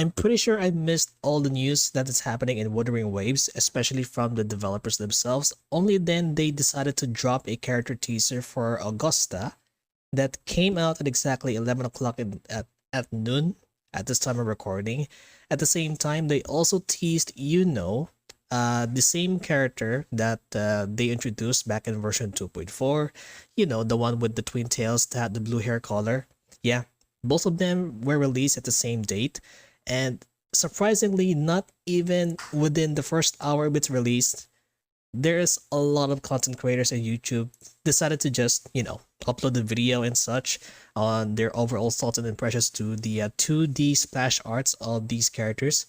I'm pretty sure I missed all the news that is happening in Wuthering Waves, especially from the developers themselves. Only then they decided to drop a character teaser for Augusta that came out at exactly 11 o'clock at noon at this time of recording. At the same time, they also teased Iuno, the same character that they introduced back in version 2.4. You know, the one with the twin tails that had the blue hair color. Yeah, both of them were released at the same date. And surprisingly, not even within the first hour of its release, there's a lot of content creators on YouTube decided to just, you know, upload the video and such on their overall thoughts and impressions to the 2D splash arts of these characters.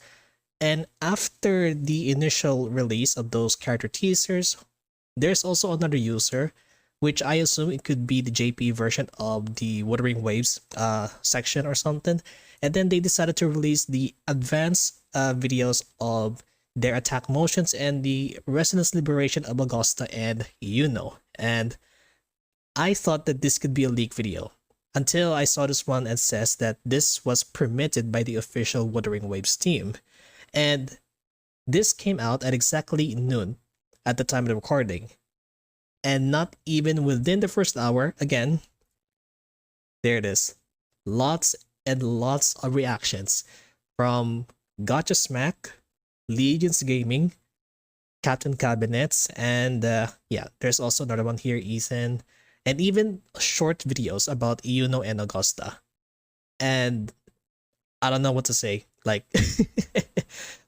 And after the initial release of those character teasers, there's also another user, which I assume it could be the JP version of the Wuthering Waves section or something. And then they decided to release the advanced videos of their attack motions and the resonance liberation of Augusta and Iuno. And I thought that this could be a leak video until I saw this one and says that this was permitted by the official Wuthering Waves team. And this came out at exactly noon at the time of the recording. And not even within the first hour, again, there it is. Lots and lots of reactions from Gotcha Smack, Legions Gaming, Captain Cabinets, and yeah, there's also another one here, Ethan, and even short videos about Iuno and Augusta. And I don't know what to say. Like,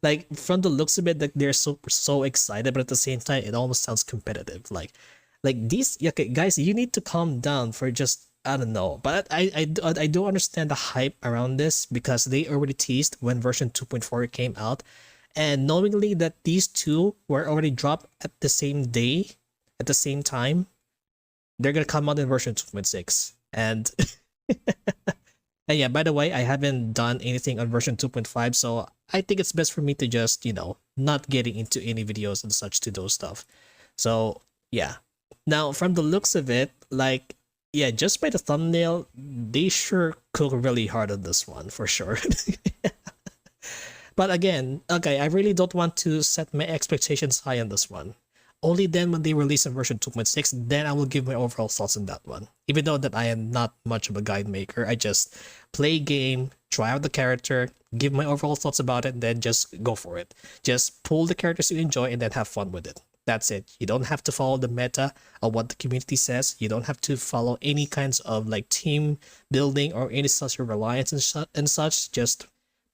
like from the looks of it, like they're so excited, but at the same time, it almost sounds competitive. Like these, okay, guys, you need to calm down for just, I don't know. But I do understand the hype around this because they already teased when version 2.4 came out. And knowingly that these two were already dropped at the same day, at the same time, they're gonna come out in version 2.6. And and yeah, by the way, I haven't done anything on version 2.5, so I think it's best for me to just, you know, not getting into any videos and such to those stuff. So yeah. Now from the looks of it, like, yeah, just by the thumbnail, they sure cook really hard on this one for sure. But again, okay, I really don't want to set my expectations high on this one. Only then when they release in version 2.6, then I will give my overall thoughts on that one. Even though that I am not much of a guide maker, I just play game, try out the character, give my overall thoughts about it, and then just go for it. Just pull the characters you enjoy and then have fun with it. That's it. You don't have to follow the meta of what the community says. You don't have to follow any kinds of like team building or any such reliance and such. Just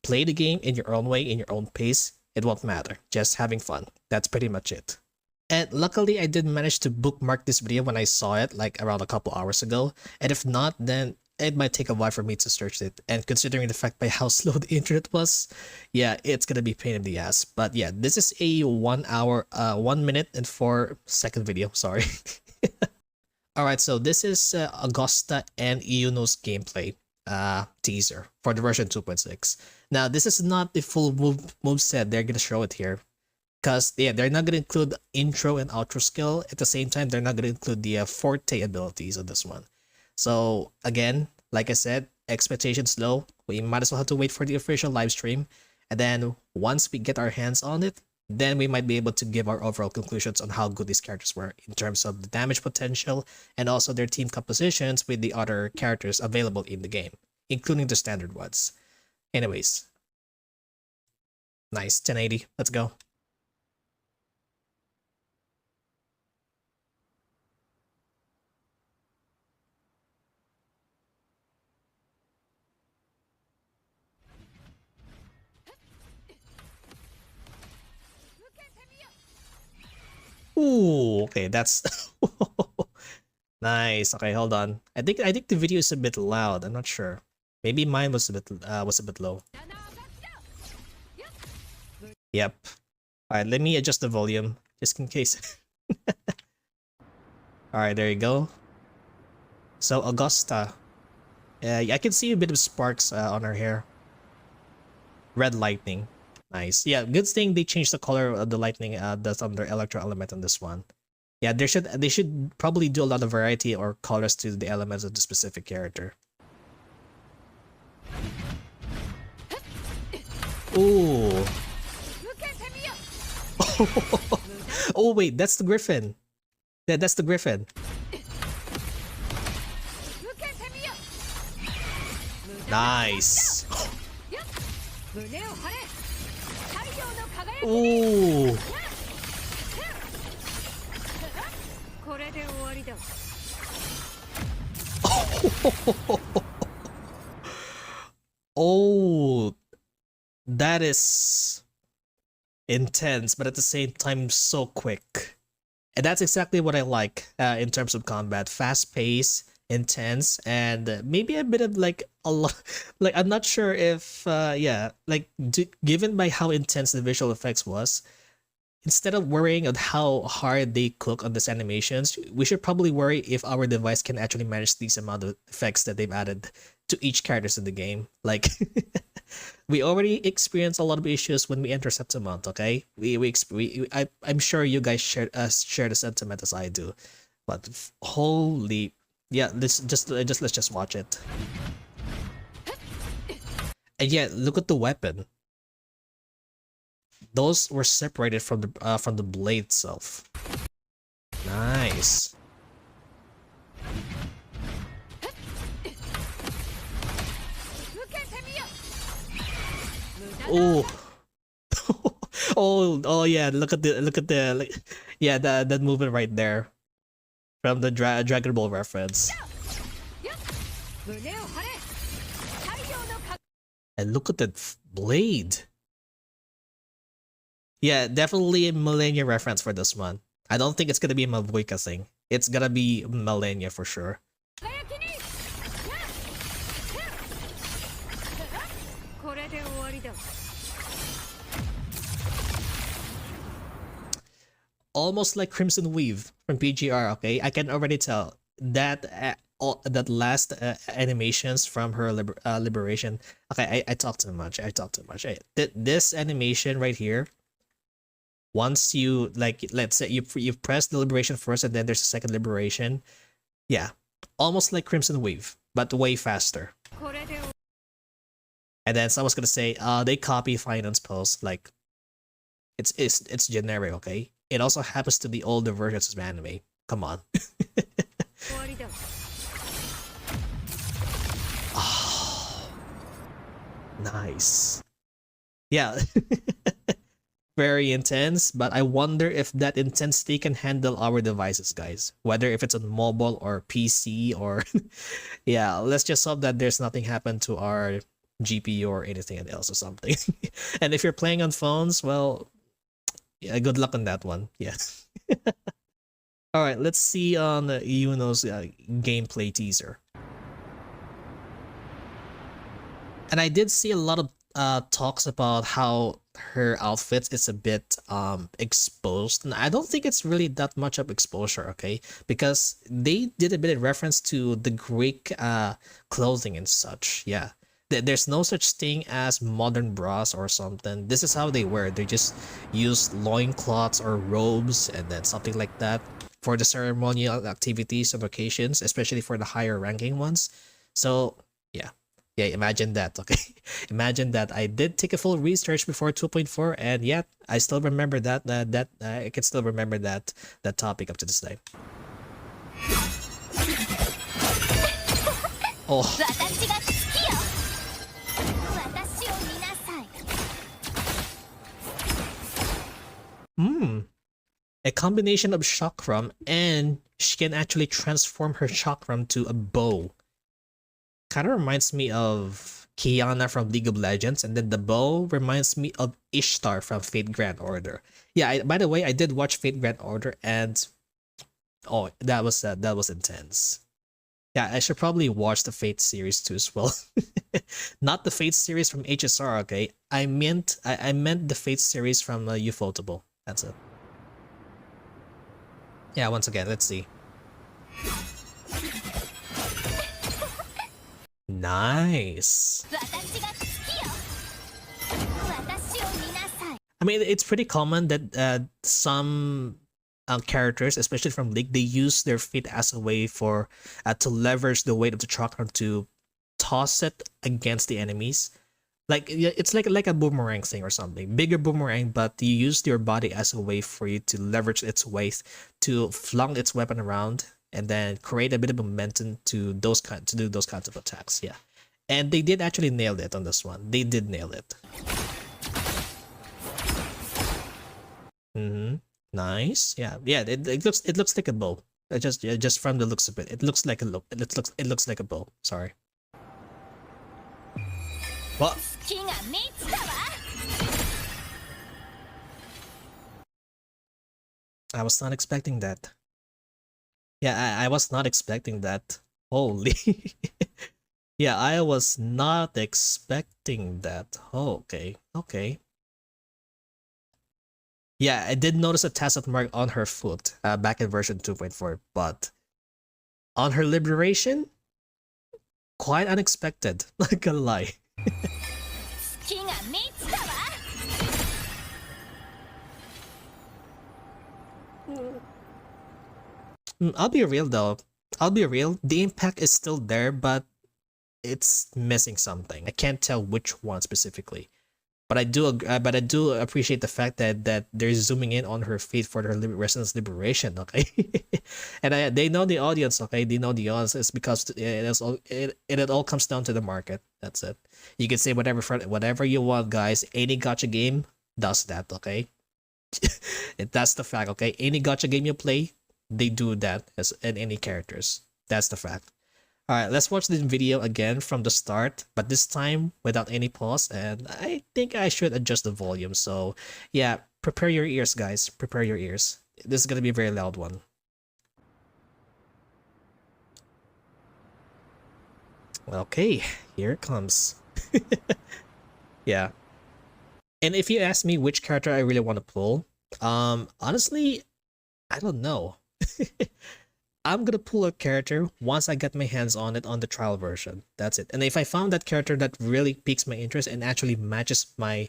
play the game in your own way, in your own pace. It won't matter. Just having fun. That's pretty much it. And luckily, I did manage to bookmark this video when I saw it, like around a couple hours ago. And if not, then it might take a while for me to search it. And considering the fact by how slow the internet was, yeah, it's gonna be a pain in the ass. But yeah, this is a 1 minute and 4 second video, sorry. Alright, so this is Augusta and Iuno's gameplay teaser for the version 2.6. Now, this is not the full move set. They're gonna show it here. Because, yeah, they're not going to include intro and outro skill. At the same time, they're not going to include the forte abilities on this one. So, again, like I said, expectations low. We might as well have to wait for the official live stream. And then, once we get our hands on it, then we might be able to give our overall conclusions on how good these characters were in terms of the damage potential and also their team compositions with the other characters available in the game, including the standard ones. Anyways. Nice, 1080. Let's go. Ooh, okay, that's nice. Okay, hold on. I think the video is a bit loud. I'm not sure. Maybe mine was a bit low. Yep. All right, let me adjust the volume just in case. All right, there you go. So Augusta, I can see a bit of sparks on her hair. Red lightning. Nice. Yeah, good thing they changed the color of the lightning, the thunder electro element on this one. Yeah, they should probably do a lot of variety or colors to the elements of the specific character. Ooh. Oh wait, that's the Griffin. That's the Griffin. Nice. Ooh. Oh, that is intense, but at the same time so quick. And that's exactly what I like in terms of combat. Fast pace, intense, and maybe a bit of like a lot. Like I'm not sure if yeah, like given by how intense the visual effects was, instead of worrying on how hard they cook on these animations, we should probably worry if our device can actually manage these amount of effects that they've added to each characters in the game. Like we already experienced a lot of issues when we enter Septimont, okay? I'm sure you guys share the sentiment as I do. But holy, yeah, let's just watch it. And yeah, look at the weapon. Those were separated from the blade itself. Nice. Oh. Oh yeah, look at the like, yeah, that movement right there from the Dragon Ball reference. And look at that blade. Yeah, definitely a Millennia reference for this one. I don't think it's gonna be a Mavuika thing. It's gonna be Millennia for sure. Almost like Crimson Weave from PGR, okay? I can already tell that that last animations from her liberation. Okay, I talk too much. This animation right here, once you like, let's say you press the liberation first and then there's a second liberation. Yeah, almost like Crimson Weave, but way faster. And then someone's gonna say, they copy Finance Post. Like, it's generic, okay? It also happens to the older versions of anime. Come on. Oh, nice. Yeah. Very intense, but I wonder if that intensity can handle our devices, guys. Whether if it's on mobile or PC or... yeah, let's just hope that there's nothing happen to our GPU or anything else or something. And if you're playing on phones, well, yeah, good luck on that one. Yeah. All right, let's see on Iuno's gameplay teaser. And I did see a lot of talks about how her outfit is a bit exposed, and I don't think it's really that much of exposure, okay? Because they did a bit of reference to the Greek clothing and such. Yeah, there's no such thing as modern bras or something. This is how they wear. They just use loincloths or robes and then something like that for the ceremonial activities of occasions, especially for the higher ranking ones. So yeah. Yeah, imagine that, okay? Imagine that. I did take a full research before 2.4, and yet I still remember that I can still remember that topic up to this day. Oh. A combination of chakram, and she can actually transform her chakram to a bow. Kind of reminds me of Kiana from League of Legends, and then the bow reminds me of Ishtar from Fate Grand Order. Yeah, by the way, I did watch Fate Grand Order, and oh, that was intense. Yeah, I should probably watch the Fate series too as well. Not the Fate series from HSR, okay? I meant the Fate series from Ufotable. That's it. Yeah, once again, let's see. Nice. I mean, it's pretty common that some characters, especially from League, they use their feet as a way for to leverage the weight of the chakram to toss it against the enemies. Like it's like a boomerang thing or something, bigger boomerang, but you use your body as a way for you to leverage its weight to flung its weapon around and then create a bit of momentum to do those kinds of attacks. Yeah, and they did actually nail it on this one. They did nail it. Nice. Yeah, yeah. It looks like a bow. Just from the looks of it, it looks like a look. It looks like a bow. Sorry. What? I was not expecting that. Yeah, I was not expecting that. Holy. Yeah, I was not expecting that. Oh, okay. Okay. Yeah, I did notice a tacit mark on her foot back in version 2.4, but on her liberation, quite unexpected. Not gonna lie. I'll be real though. I'll be real. The impact is still there, but it's missing something. I can't tell which one specifically. But I do appreciate the fact that they're zooming in on her feet for her resonance liberation. Okay, and they know the audience. Okay, they know the audience. It's because it all comes down to the market. That's it. You can say whatever you want, guys. Any gacha game does that. Okay, that's the fact. Okay, any gacha game you play, they do that as in any characters. That's the fact. Alright, let's watch this video again from the start, but this time without any pause, and I think I should adjust the volume, so yeah, prepare your ears guys, prepare your ears. This is gonna be a very loud one. Okay, here it comes. Yeah. And if you ask me which character I really want to pull, honestly, I don't know. I'm gonna pull a character once I get my hands on it on the trial version. That's it. And if I found that character that really piques my interest and actually matches my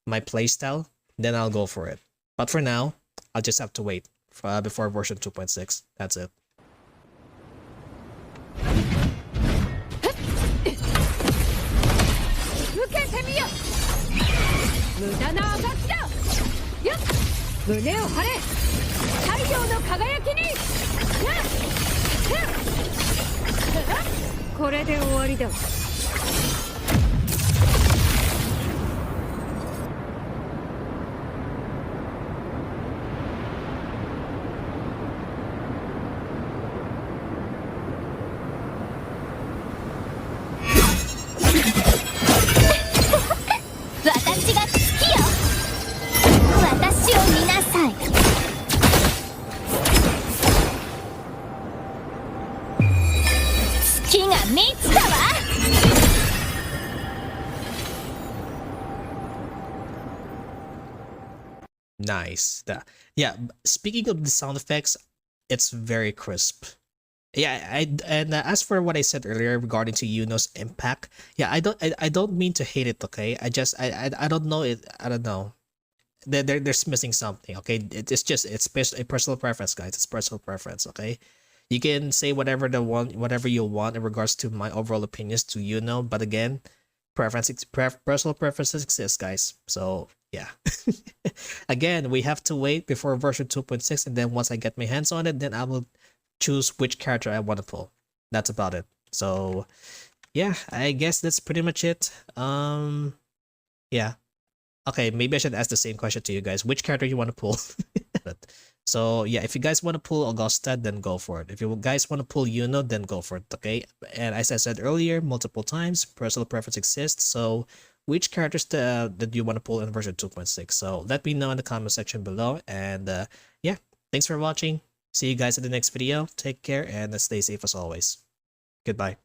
playstyle, then I'll go for it. But for now, I'll just have to wait before version 2.6. That's it. Nice. Yeah, speaking of the sound effects, it's very crisp. Yeah, as for what I said earlier regarding to Iuno's impact, yeah, I don't mean to hate it, okay? I don't know it. I don't know. There's missing something, okay? It's a personal preference, guys. It's personal preference, okay? You can say whatever you want in regards to my overall opinions to Iuno, but again, personal preferences exist, guys. So yeah. Again, we have to wait before version 2.6, and then once I get my hands on it, then I will choose which character I want to pull. That's about it. So yeah, I guess that's pretty much it. Yeah. Okay, maybe I should ask the same question to you guys. Which character you want to pull? So yeah, if you guys want to pull Augusta, then go for it. If you guys want to pull Iuno, then go for it, okay? And as I said earlier, multiple times, personal preference exists. So which characters that you want to pull in version 2.6? So let me know in the comment section below. And yeah, thanks for watching. See you guys in the next video. Take care and stay safe as always. Goodbye.